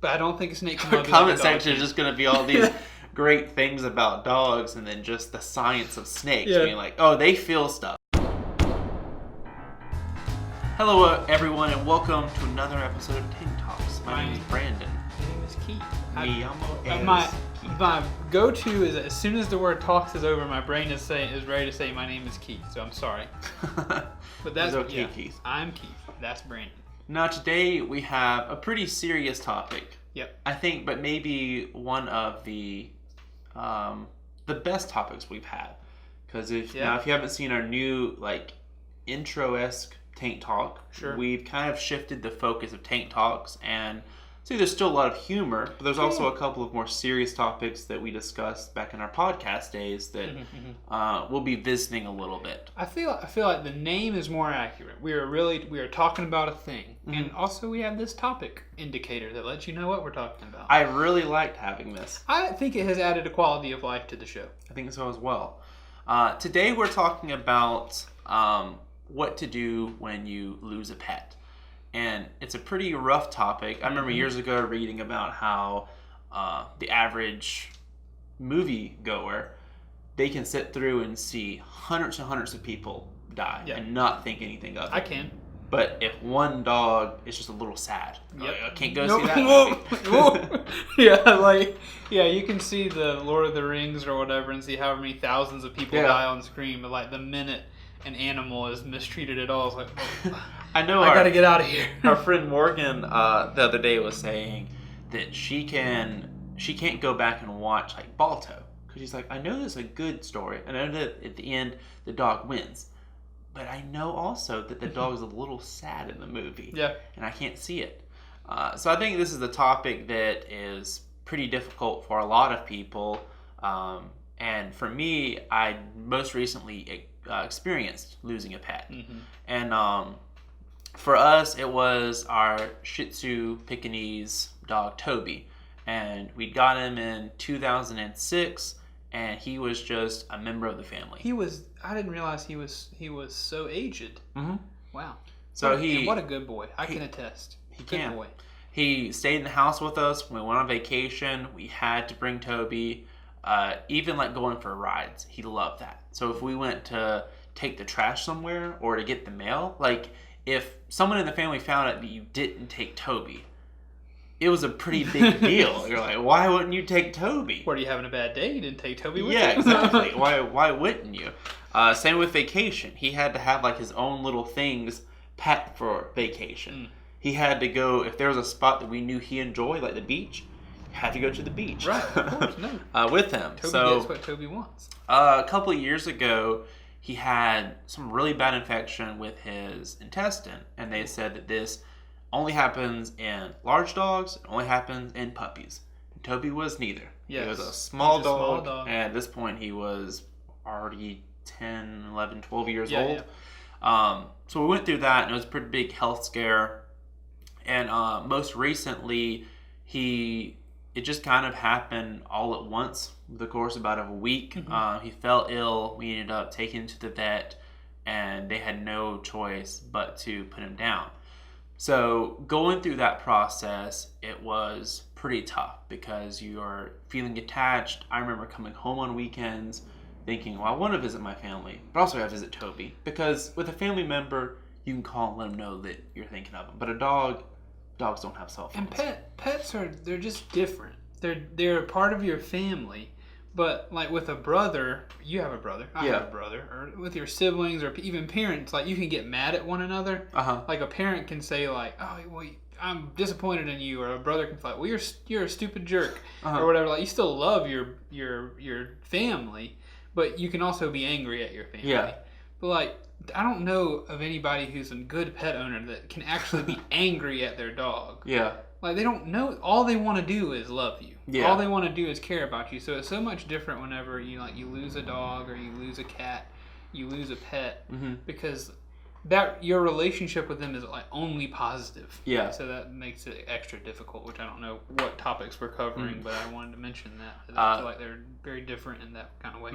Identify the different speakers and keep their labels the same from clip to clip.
Speaker 1: But I don't think a snake can
Speaker 2: Our
Speaker 1: love you like
Speaker 2: comment
Speaker 1: a dog
Speaker 2: section is
Speaker 1: can.
Speaker 2: just going to be all these great things about dogs and then just the science of snakes.
Speaker 1: Yeah.
Speaker 2: Being like, oh, they feel stuff. Hello, everyone, and welcome to another episode of Tank Talks. My name is Brandon.
Speaker 1: My name is Keith.
Speaker 2: Me llamo es Keith.
Speaker 1: My go-to is as soon as the word talks is over, my brain is ready to say my name is Keith. So I'm sorry. But that's
Speaker 2: okay, Keith.
Speaker 1: I'm Keith. That's Brandon.
Speaker 2: Now today we have a pretty serious topic.
Speaker 1: Yep.
Speaker 2: I think, but maybe one of the best topics we've had. Because if you haven't seen our new intro-esque Tank Talk,
Speaker 1: sure,
Speaker 2: we've kind of shifted the focus of Tank Talks, and see, there's still a lot of humor, but there's also a couple of more serious topics that we discussed back in our podcast days that we'll be visiting a little bit.
Speaker 1: I feel like the name is more accurate. We are talking about a thing, and also we have this topic indicator that lets you know what we're talking about.
Speaker 2: I really liked having this.
Speaker 1: I think it has added a quality of life to the show. I
Speaker 2: think so as well. Today we're talking about what to do when you lose a pet. And it's a pretty rough topic. I remember years ago reading about how the average movie goer, they can sit through and see hundreds and hundreds of people die and not think anything of it.
Speaker 1: I can.
Speaker 2: But if one dog is just a little sad, I can't go see that
Speaker 1: movie. You can see the Lord of the Rings or whatever and see however many thousands of people die on screen, but like the minute an animal is mistreated at all, it's like,
Speaker 2: I gotta get out of here. Our friend Morgan the other day was saying that she can't go back and watch like Balto because she's like, I know there's a good story, and I know that at the end the dog wins, but I know also that the dog is a little sad in the movie, and I can't see it. So I think this is a topic that is pretty difficult for a lot of people, and for me, I most recently experienced losing a pet, and for us, it was our Shih Tzu Pekingese dog, Toby. And we got him in 2006, and he was just a member of the family.
Speaker 1: I didn't realize he was so aged.
Speaker 2: Mm-hmm.
Speaker 1: Wow.
Speaker 2: So
Speaker 1: what a good boy. I can attest. Good boy.
Speaker 2: He stayed in the house with us when we went on vacation. We had to bring Toby. Even like going for rides, he loved that. So if we went to take the trash somewhere or to get the mail, if someone in the family found out that you didn't take Toby, it was a pretty big deal. You're like, why wouldn't you take Toby?
Speaker 1: What, are you having a bad day? You didn't take Toby with you?
Speaker 2: Yeah, exactly. Why wouldn't you? Same with vacation. He had to have his own little things packed for vacation. He had to go, if there was a spot that we knew he enjoyed, like the beach, he had to go to the beach.
Speaker 1: Right, of course, no.
Speaker 2: With him.
Speaker 1: Toby gets what Toby wants.
Speaker 2: A couple of years ago, he had some really bad infection with his intestine, and they said that this only happens in large dogs, it only happens in puppies. And Toby was neither. Yes. He was a small dog, and at this point he was already 10, 11, 12 years old. Yeah. So we went through that, and it was a pretty big health scare. And most recently, it just kind of happened all at once over the course of about a week. He fell ill. We ended up taking him to the vet, and they had no choice but to put him down. So going through that process, it was pretty tough because you are feeling attached. I remember coming home on weekends thinking, well, I want to visit my family, but also I have to visit Toby. Because with a family member, you can call and let them know that you're thinking of them. But dogs don't have cell phones.
Speaker 1: And pets they're just different. They're a part of your family. But like with a brother, you have a brother, I have a brother, or with your siblings or even parents, you can get mad at one another. Like a parent can say oh, well, I'm disappointed in you, or a brother can say, well, you're a stupid jerk, or whatever. You still love your family, but you can also be angry at your family. Yeah. But I don't know of anybody who's a good pet owner that can actually be angry at their dog. Yeah. They don't know. All they want to do is love you. Yeah. All they want to do is care about you. So it's so much different whenever you lose a dog or you lose a cat, you lose a pet, because that your relationship with them is only positive. Yeah. So that makes it extra difficult, which I don't know what topics we're covering, but I wanted to mention that. I feel like they're very different in that kind of way.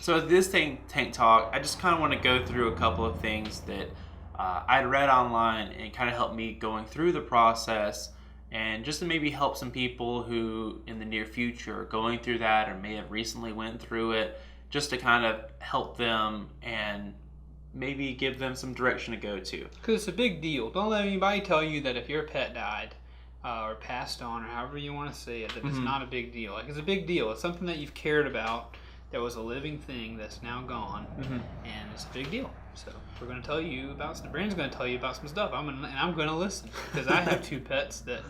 Speaker 2: So this Tank Talk, I just kind of want to go through a couple of things that I'd read online and kind of helped me going through the process and just to maybe help some people who in the near future are going through that or may have recently went through it, just to kind of help them and maybe give them some direction to go to.
Speaker 1: Because it's a big deal. Don't let anybody tell you that if your pet died or passed on, or however you want to say it, that it's not a big deal. Like, it's a big deal. It's something that you've cared about. That was a living thing that's now gone, and it's a big deal. So we're going to tell you about some. Brandon's going to tell you about some stuff. I'm going to listen, because I have 2 pets that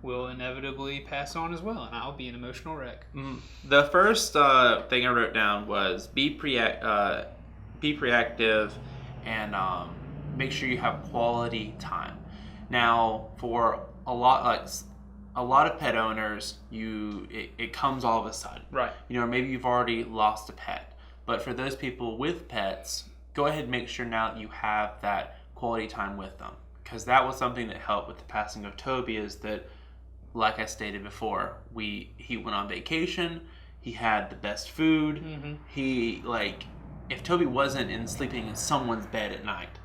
Speaker 1: will inevitably pass on as well, and I'll be an emotional wreck.
Speaker 2: The first thing I wrote down was be proactive, and make sure you have quality time. Now, for a lot of pet owners, it comes all of a sudden.
Speaker 1: Right.
Speaker 2: Maybe you've already lost a pet. But for those people with pets, go ahead and make sure now that you have that quality time with them. Because that was something that helped with the passing of Toby, is that, like I stated before, he went on vacation, he had the best food, if Toby wasn't sleeping in someone's bed at night,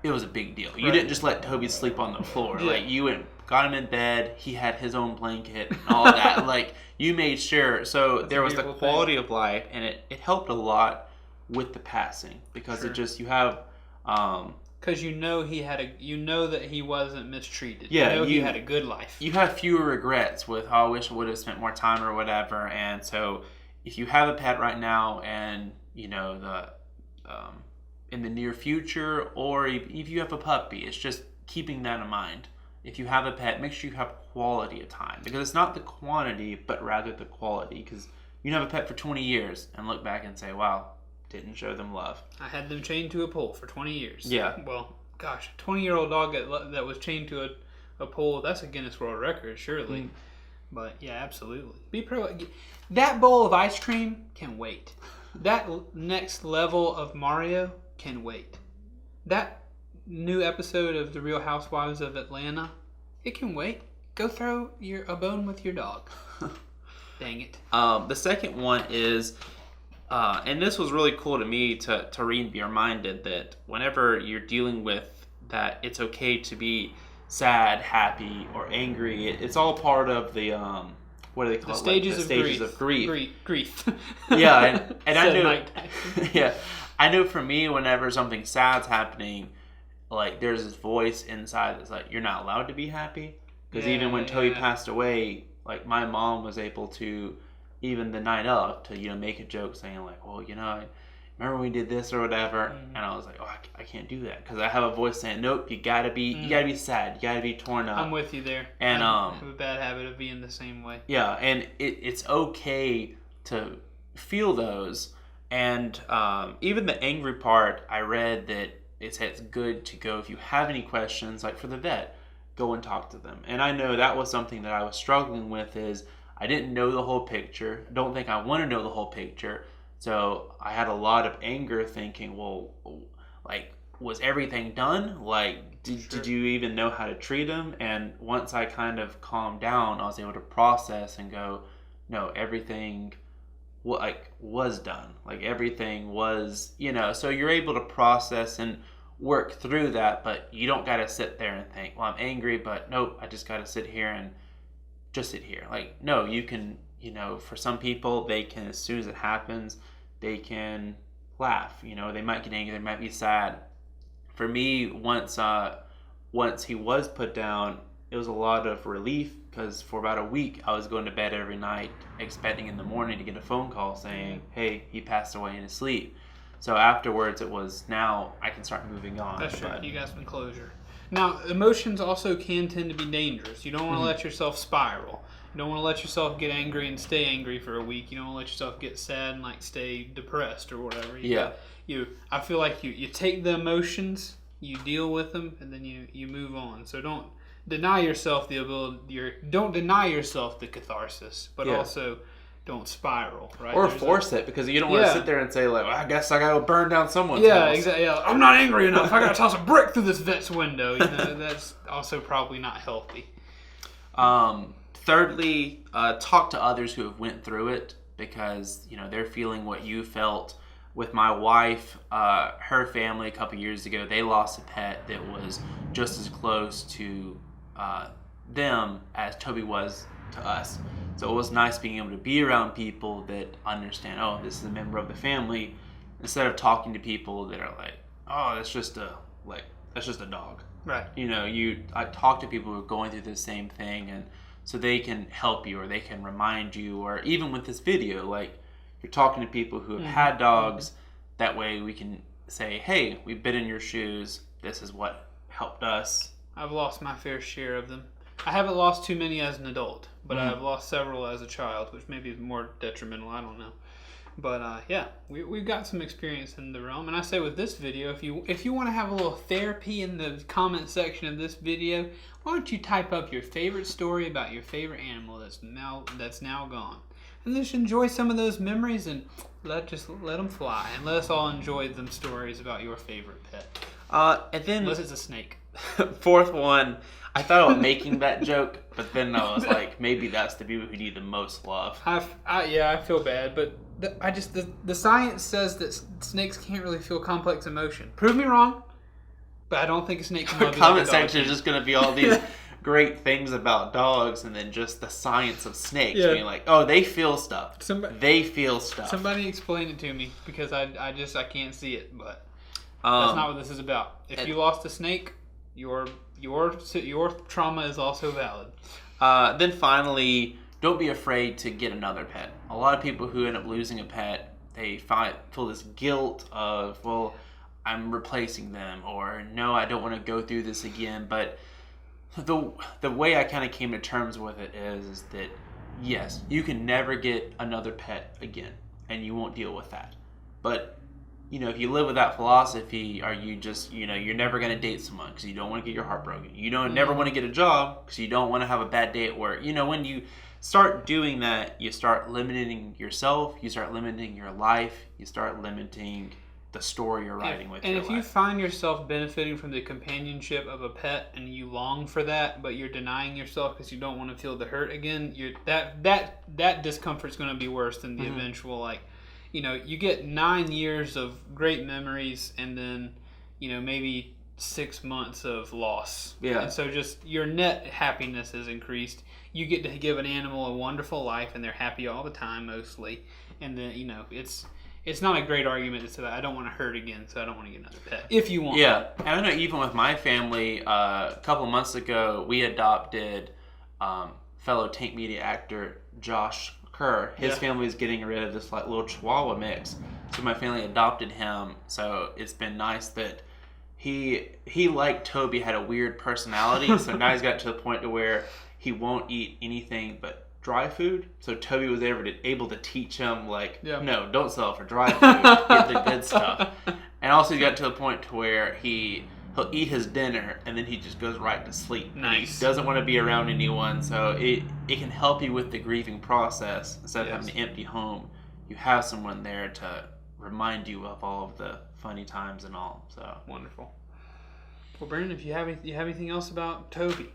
Speaker 2: it was a big deal. You didn't just let Toby sleep on the floor. You got him in bed, he had his own blanket and all of that. You made sure. So there was the quality of life, and it helped a lot with the passing, because it just, you have
Speaker 1: because you know that he wasn't mistreated.
Speaker 2: Yeah,
Speaker 1: he had a good life.
Speaker 2: You have fewer regrets with, I wish I would have spent more time or whatever. And so if you have a pet right now, and in the near future, or if you have a puppy, it's just keeping that in mind. If you have a pet, make sure you have quality of time, because it's not the quantity, but rather the quality. Because you can have a pet for 20 years and look back and say, wow, didn't show them love.
Speaker 1: I had them chained to a pole for 20 years.
Speaker 2: Yeah.
Speaker 1: Well, gosh, a 20-year-old dog that was chained to a pole, that's a Guinness World Record, surely. But yeah, absolutely. That bowl of ice cream can wait. That next level of Mario can wait. That new episode of The Real Housewives of Atlanta, it can wait. Go throw a bone with your dog. Dang it.
Speaker 2: The second one is, and this was really cool to me to read and be reminded that whenever you're dealing with that, it's okay to be sad, happy, or angry. It's all part of the what do they call
Speaker 1: the
Speaker 2: it?
Speaker 1: Stages
Speaker 2: the stages of grief.
Speaker 1: Grief.
Speaker 2: Yeah, and I know. Yeah, I know. For me, whenever something sad's happening, there's this voice inside that's like, you're not allowed to be happy. Because even when Toby passed away, my mom was able to, even the night of, to make a joke saying well, remember when we did this or whatever, and I was like, oh, I can't do that, because I have a voice saying, nope, you gotta be sad, you gotta be torn up.
Speaker 1: I'm with you there.
Speaker 2: And
Speaker 1: I have a bad habit of being the same way.
Speaker 2: Yeah, and it's okay to feel those, and even the angry part, I read that it's good to go, if you have any questions, for the vet, go and talk to them. And I know that was something that I was struggling with, is I didn't know the whole picture. I don't think I want to know the whole picture. So I had a lot of anger, thinking, well, was everything done? Did you even know how to treat him? And once I kind of calmed down, I was able to process and go, no, everything was done. Everything was, so you're able to process and work through that, but you don't got to sit there and think, well, I'm angry, but nope, I just got to sit here and just sit here. No, you can, for some people, they can, as soon as it happens, they can laugh. They might get angry, they might be sad. For me, once he was put down, it was a lot of relief, because for about a week, I was going to bed every night expecting in the morning to get a phone call saying, hey, he passed away in his sleep. So afterwards, it was, now I can start moving on.
Speaker 1: That's true. You got some closure. Now, emotions also can tend to be dangerous. You don't want to let yourself spiral. You don't want to let yourself get angry and stay angry for a week. You don't want to let yourself get sad and stay depressed or whatever. I feel like you take the emotions, you deal with them, and then you move on. So don't deny yourself the ability. Don't deny yourself the catharsis, but also don't spiral, right?
Speaker 2: Or force it, because you don't want to sit there and say, well, I guess I gotta burn down someone's house.
Speaker 1: Yeah, exactly. Yeah. I'm not angry enough. I gotta toss a brick through this vet's window. That's also probably not healthy.
Speaker 2: Thirdly, talk to others who have went through it, because they're feeling what you felt. With my wife, her family a couple years ago, they lost a pet that was just as close to them as Toby was to us. So it was nice being able to be around people that understand, oh, this is a member of the family, instead of talking to people that are like, oh, that's just a dog.
Speaker 1: Right.
Speaker 2: You know, I talk to people who are going through the same thing, and so they can help you, or they can remind you, or even with this video, like, you're talking to people who have had dogs. That way we can say, hey, we've been in your shoes. This is what helped us.
Speaker 1: I've lost my fair share of them. I haven't lost too many as an adult, but I've lost several as a child, which maybe is more detrimental. I don't know. But yeah, we've got some experience in the realm. And I say with this video, if you want to have a little therapy in the comment section of this video, why don't you type up your favorite story about your favorite animal that's now gone, and just enjoy some of those memories and let them fly, and let us all enjoy them stories about your favorite pet.
Speaker 2: And then
Speaker 1: unless it's a snake.
Speaker 2: Fourth one, I thought about making that joke, but then I was like, maybe that's the people who need the most love.
Speaker 1: I feel bad, but the science says that snakes can't really feel complex emotion. Prove me wrong, but I don't think a snake can love you. The comment
Speaker 2: section is just going to be all these great things about dogs, and then just the science of snakes. Being like, oh, they feel stuff. They feel stuff.
Speaker 1: Somebody explain it to me, because I can't see it, but that's not what this is about. If you lost a snake, your trauma is also valid.
Speaker 2: Then finally, don't be afraid to get another pet. A lot of people who end up losing a pet, they feel this guilt of, well, I'm replacing them, or no, I don't want to go through this again. But the way I kind of came to terms with it is that, yes, you can never get another pet again, and you won't deal with that. But you know, if you live with that philosophy, are you just, you know, you're never going to date someone because you don't want to get your heart broken. You don't never want to get a job because you don't want to have a bad day at work. You know, when you start doing that, you start limiting yourself, you start limiting your life, you start limiting the story you're writing with your life.
Speaker 1: And if you find yourself benefiting from the companionship of a pet and you long for that, but you're denying yourself because you don't want to feel the hurt again, that discomfort's going to be worse than the eventual, like, you know, you get 9 years of great memories and then, you know, maybe 6 months of loss.
Speaker 2: Yeah.
Speaker 1: And so just your net happiness is increased. You get to give an animal a wonderful life and they're happy all the time mostly. And then, you know, it's not a great argument to say that I don't want to hurt again, so I don't want to get another pet. If you want.
Speaker 2: Yeah. And I know even with my family, a couple months ago, we adopted fellow Tank Media actor Josh Kerr. His family is getting rid of this like little Chihuahua mix, so my family adopted him. So it's been nice that he like Toby had a weird personality, so now he's got to the point to where he won't eat anything but dry food. So Toby was able to teach him like, no, don't sell it for dry food, get the good stuff. And also he got to the point to where he'll eat his dinner and then he just goes right to sleep.
Speaker 1: Nice.
Speaker 2: He doesn't want to be around anyone, so it can help you with the grieving process. Instead of having an empty home, you have someone there to remind you of all of the funny times and all. So
Speaker 1: wonderful. Well, Brandon, if you have anything else about Toby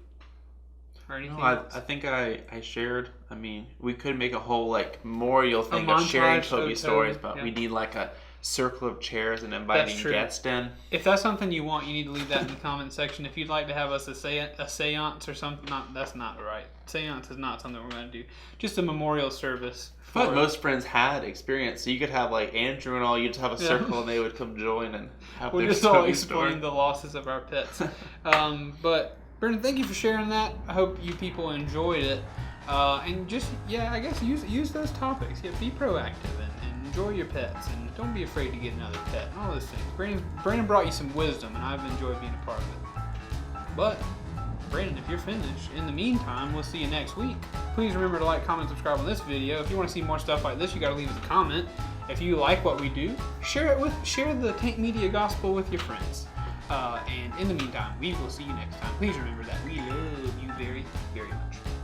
Speaker 1: or anything
Speaker 2: else? I think I shared. I mean, we could make a whole like memorial thing of sharing Toby stories, but we need like a circle of chairs and inviting guests in.
Speaker 1: If that's something you want, you need to leave that in the comment section. If you'd like to have us a seance or something, that's not right. Seance is not something we're going to do. Just a memorial service.
Speaker 2: But most friends had experience, so you could have like Andrew and all. You'd just have a circle, and they would come join and have their
Speaker 1: just all explain the losses of our pets. But Brendan, thank you for sharing that. I hope you people enjoyed it. And just I guess use those topics. Yeah, be proactive and enjoy your pets, and don't be afraid to get another pet, and all those things. Brandon brought you some wisdom, and I've enjoyed being a part of it. But, Brandon, if you're finished, in the meantime, we'll see you next week. Please remember to like, comment, subscribe on this video. If you want to see more stuff like this, you got to leave us a comment. If you like what we do, share the Tank Media gospel with your friends. And in the meantime, we will see you next time. Please remember that we love you very, very much.